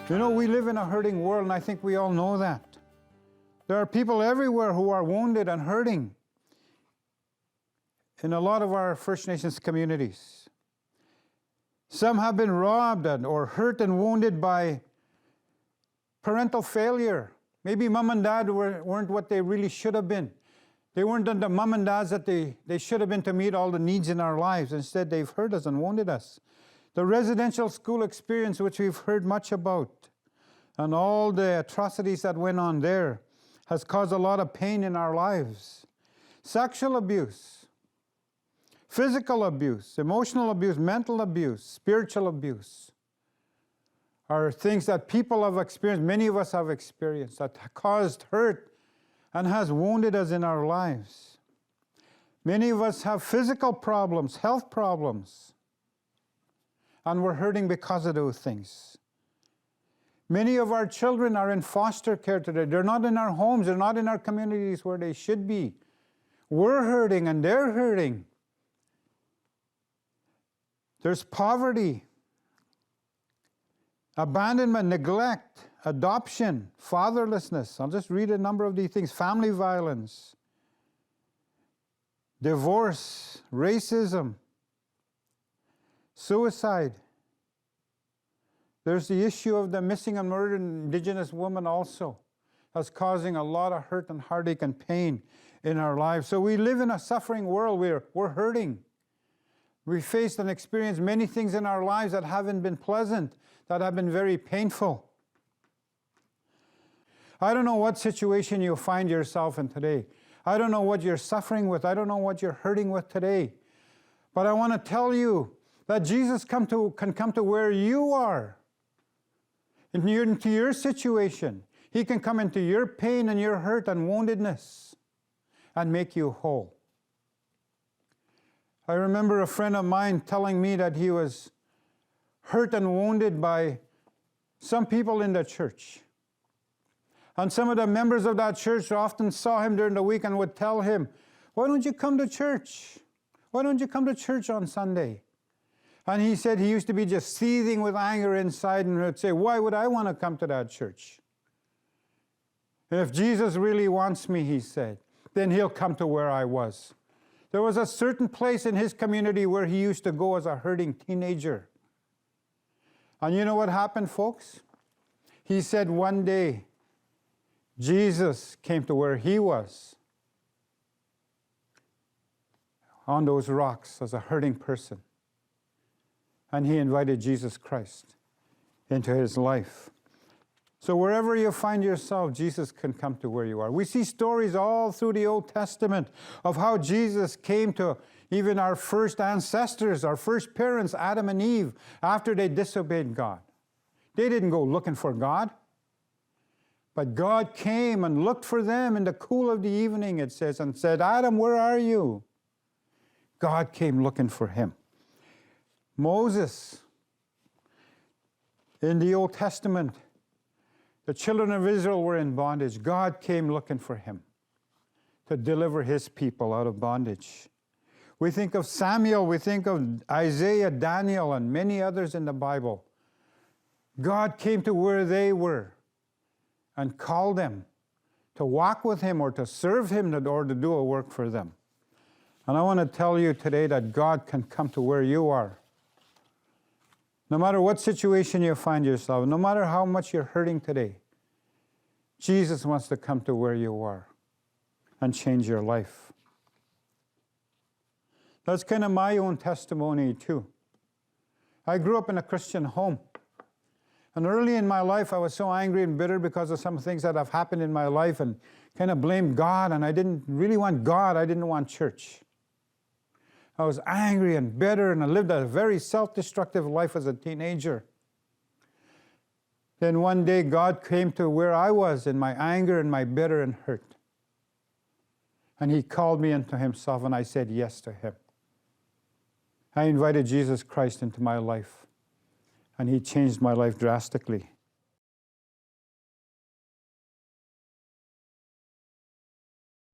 You know, we live in a hurting world, and I think we all know that. There are people everywhere who are wounded and hurting in a lot of our First Nations communities. Some have been robbed or hurt and wounded by parental failure. Maybe mom and dad weren't what they really should have been. They weren't the mom and dads that they should have been to meet all the needs in our lives. Instead, they've hurt us and wounded us. The residential school experience, which we've heard much about, and all the atrocities that went on there, has caused a lot of pain in our lives. Sexual abuse, physical abuse, emotional abuse, mental abuse, spiritual abuse are things that people have experienced, many of us have experienced, that caused hurt and has wounded us in our lives. Many of us have physical problems, health problems, and we're hurting because of those things. Many of our children are in foster care today. They're not in our homes, they're not in our communities where they should be. We're hurting and they're hurting. There's poverty, abandonment, neglect, adoption, fatherlessness. I'll just read a number of these things. Family violence, divorce, racism, suicide. There's the issue of the missing and murdered Indigenous woman also. That's causing a lot of hurt and heartache and pain in our lives. So we live in a suffering world where we're hurting. We faced and experienced many things in our lives that haven't been pleasant, that have been very painful. I don't know what situation you find yourself in today. I don't know what you're suffering with. I don't know what you're hurting with today. But I want to tell you that Jesus can come to where you are, into your situation. He can come into your pain and your hurt and woundedness and make you whole. I remember a friend of mine telling me that he was hurt and wounded by some people in the church. And some of the members of that church often saw him during the week and would tell him, "Why don't you come to church? Why don't you come to church on Sunday?" And he said he used to be just seething with anger inside and would say, "Why would I want to come to that church? If Jesus really wants me," he said, "then he'll come to where I was." There was a certain place in his community where he used to go as a hurting teenager. And you know what happened, folks? He said one day, Jesus came to where he was on those rocks as a hurting person. And he invited Jesus Christ into his life. So wherever you find yourself, Jesus can come to where you are. We see stories all through the Old Testament of how Jesus came to even our first ancestors, our first parents, Adam and Eve, after they disobeyed God. They didn't go looking for God, but God came and looked for them in the cool of the evening, it says, and said, "Adam, where are you?" God came looking for him. Moses, in the Old Testament, the children of Israel were in bondage. God came looking for him to deliver his people out of bondage. We think of Samuel, we think of Isaiah, Daniel, and many others in the Bible. God came to where they were and called them to walk with him or to serve him or to do a work for them. And I want to tell you today that God can come to where you are. No matter what situation you find yourself, no matter how much you're hurting today, Jesus wants to come to where you are and change your life. That's kind of my own testimony too. I grew up in a Christian home. And early in my life, I was so angry and bitter because of some things that have happened in my life and kind of blamed God. And I didn't really want God. I didn't want church. I was angry and bitter, and I lived a very self-destructive life as a teenager. Then one day, God came to where I was in my anger and my bitter and hurt. And he called me into himself, and I said yes to him. I invited Jesus Christ into my life, and he changed my life drastically.